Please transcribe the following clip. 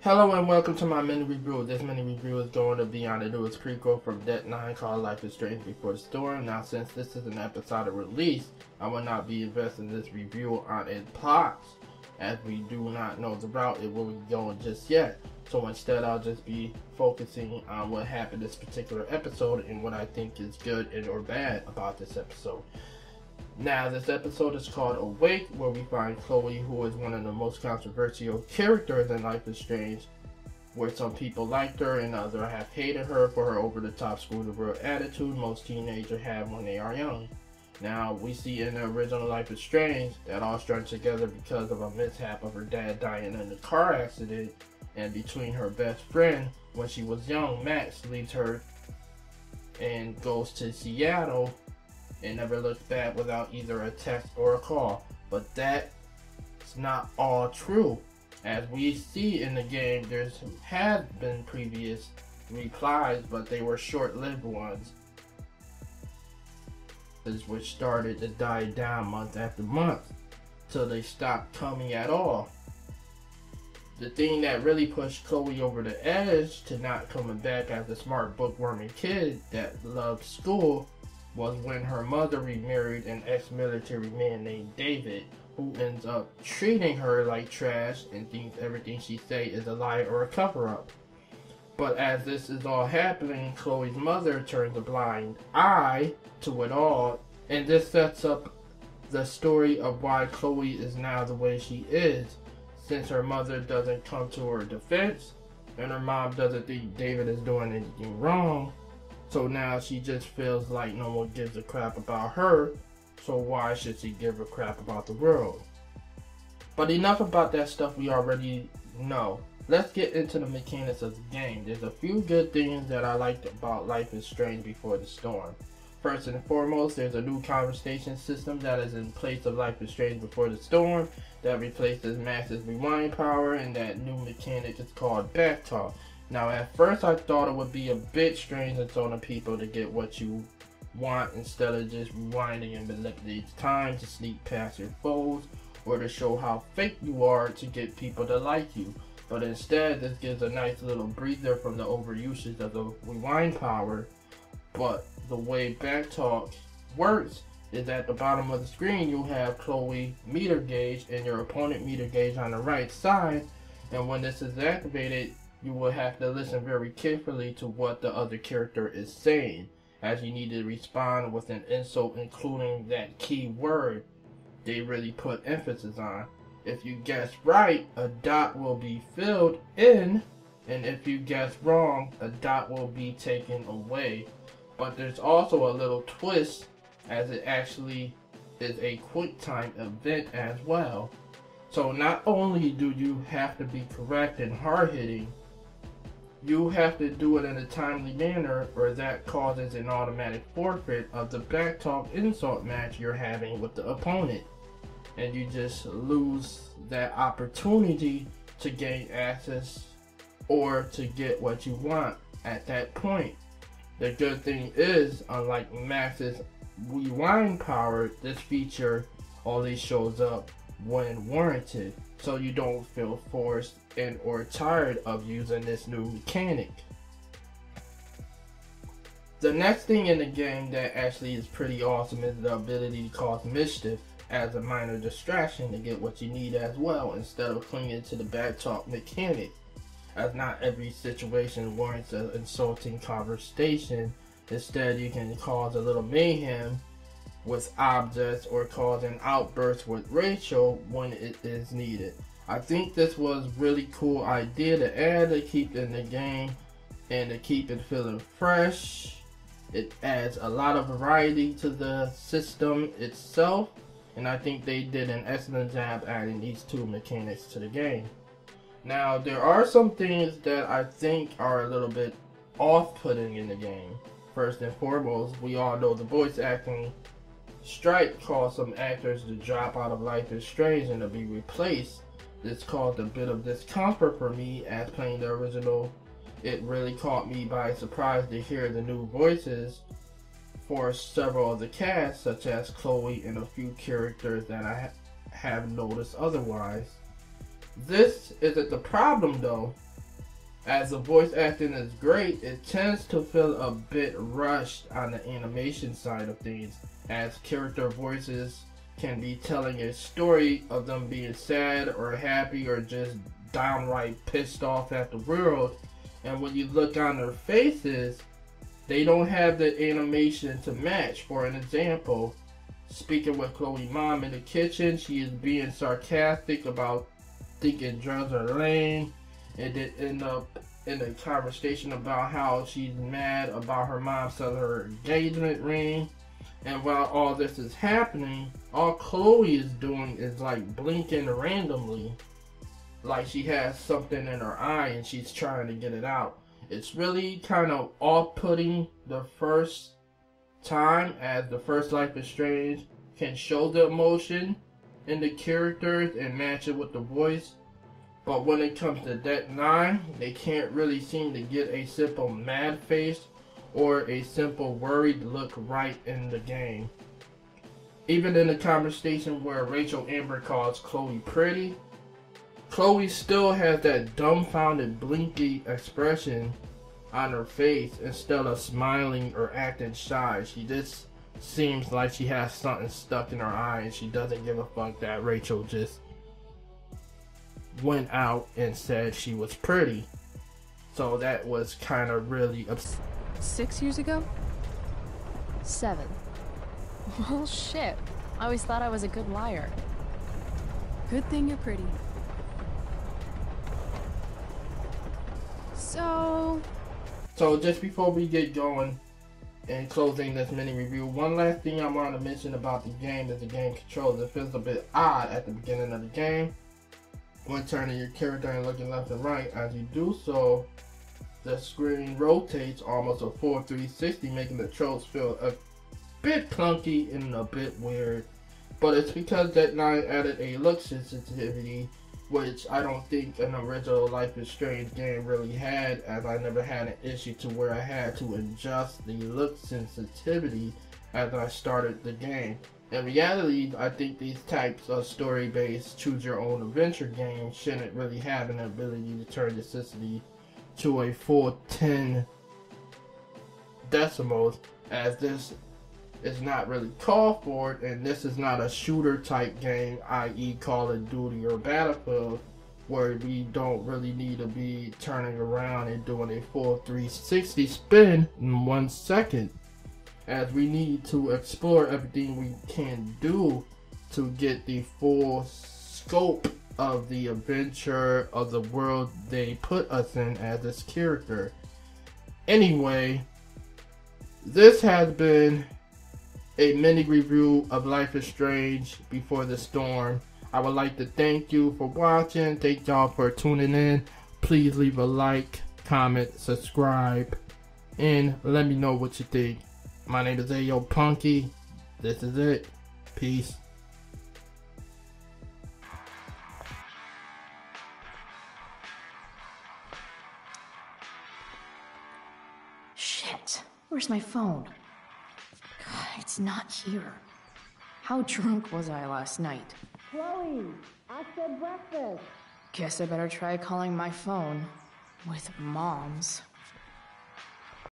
Hello and welcome to my mini review. This mini review is going to be on the newest prequel from Det 9 called Life is Strange Before the Storm. Now, since this is an episodic release, I will not be investing this review on its plots, as we do not know the route it will be going just yet. So instead, I'll just be focusing on what happened this particular episode and what I think is good and or bad about this episode. Now, this episode is called Awake, where we find Chloe, who is one of the most controversial characters in Life is Strange, where some people liked her and others have hated her for her over-the-top school-the-world attitude most teenagers have when they are young. Now, we see in the original Life is Strange that all strung together because of a mishap of her dad dying in a car accident, and between her best friend when she was young, Max, leaves her and goes to Seattle and never looks back without either a text or a call. But that's not all true. As we see in the game, there have been previous replies, but they were short-lived ones, which started to die down month after month till they stopped coming at all. The thing that really pushed Chloe over the edge to not coming back as a smart bookworming kid that loved school was when her mother remarried an ex-military man named David, who ends up treating her like trash and thinks everything she say is a lie or a cover-up. But as this is all happening, Chloe's mother turns a blind eye to it all, and this sets up the story of why Chloe is now the way she is, since her mother doesn't come to her defense, and her mom doesn't think David is doing anything wrong. So now she just feels like no one gives a crap about her, so why should she give a crap about the world? But enough about that stuff we already know. Let's get into the mechanics of the game. There's a few good things that I liked about Life is Strange Before the Storm. First and foremost, there's a new conversation system that is in place of Life is Strange Before the Storm that replaces Max's rewind power, and that new mechanic is called backtalk. Now, at first I thought it would be a bit strange and telling people to get what you want instead of just rewinding and manipulating time to sneak past your foes or to show how fake you are to get people to like you. But instead, this gives a nice little breather from the overusage of the rewind power. But the way backtalk works is at the bottom of the screen you'll have Chloe meter gauge and your opponent meter gauge on the right side, and when this is activated, you will have to listen very carefully to what the other character is saying, as you need to respond with an insult including that key word they really put emphasis on. If you guess right, a dot will be filled in, and if you guess wrong, a dot will be taken away. But there's also a little twist, as it actually is a quick time event as well. So not only do you have to be correct and hard-hitting, you have to do it in a timely manner, or that causes an automatic forfeit of the backtalk insult match you're having with the opponent, and you just lose that opportunity to gain access or to get what you want at that point. The good thing is, unlike Max's rewind power, this feature only shows up when warranted, so you don't feel forced and or tired of using this new mechanic. The next thing in the game that actually is pretty awesome is the ability to cause mischief as a minor distraction to get what you need as well, instead of clinging to the backtalk mechanic, as not every situation warrants an insulting conversation. Instead, you can cause a little mayhem with objects or cause an outburst with Rachel when it is needed. I think this was really cool idea to add to keep in the game and to keep it feeling fresh. It adds a lot of variety to the system itself, and I think they did an excellent job adding these two mechanics to the game. Now, there are some things that I think are a little bit off-putting in the game. First and foremost, we all know the voice acting strike caused some actors to drop out of Life is Strange and to be replaced. This caused a bit of discomfort for me as playing the original. It really caught me by surprise to hear the new voices for several of the cast, such as Chloe and a few characters that I have noticed otherwise. This isn't the problem though. As the voice acting is great, it tends to feel a bit rushed on the animation side of things, as character voices can be telling a story of them being sad or happy or just downright pissed off at the world, and when you look on their faces, they don't have the animation to match. For an example, speaking with Chloe's mom in the kitchen, she is being sarcastic about thinking drugs are lame, and it end up in a conversation about how she's mad about her mom selling her engagement ring. And while all this is happening, all Chloe is doing is like blinking randomly, like she has something in her eye and she's trying to get it out. It's really kind of off-putting the first time, as the first Life is Strange can show the emotion in the characters and match it with the voice. But when it comes to Deck 9, they can't really seem to get a simple mad face or a simple worried look right in the game. Even in the conversation where Rachel Amber calls Chloe pretty, Chloe still has that dumbfounded blinky expression on her face instead of smiling or acting shy. She just seems like she has something stuck in her eye and she doesn't give a fuck that Rachel just went out and said she was pretty. So that was kind of really 6 years ago? 7. Well, shit. I always thought I was a good liar. Good thing you're pretty. So just before we get going and closing this mini review, one last thing I want to mention about the game is the game controls. It feels a bit odd at the beginning of the game when turning your character and looking left and right. As you do so, the screen rotates almost a full 360, making the controls feel a bit clunky and a bit weird. But it's because Deck 9 added a look sensitivity, which I don't think an original Life is Strange game really had, as I never had an issue to where I had to adjust the look sensitivity as I started the game. In reality, I think these types of story-based choose-your-own-adventure games shouldn't really have an ability to turn the sensitivity to a full 10 decimals, as this is not really called for it, and this is not a shooter-type game, i.e. Call of Duty or Battlefield, where we don't really need to be turning around and doing a full 360 spin in 1 second, as we need to explore everything we can do to get the full scope of the adventure of the world they put us in as this character. Anyway, this has been a mini review of Life is Strange Before the Storm. I would like to thank you for watching. Thank y'all for tuning in. Please leave a like, comment, subscribe, and let me know what you think. My name is Ayo Punky. This is it. Peace. shit. Where's my phone? God, it's not here. How drunk was I last night? Chloe, I said breakfast. Guess I better try calling my phone with Mom's.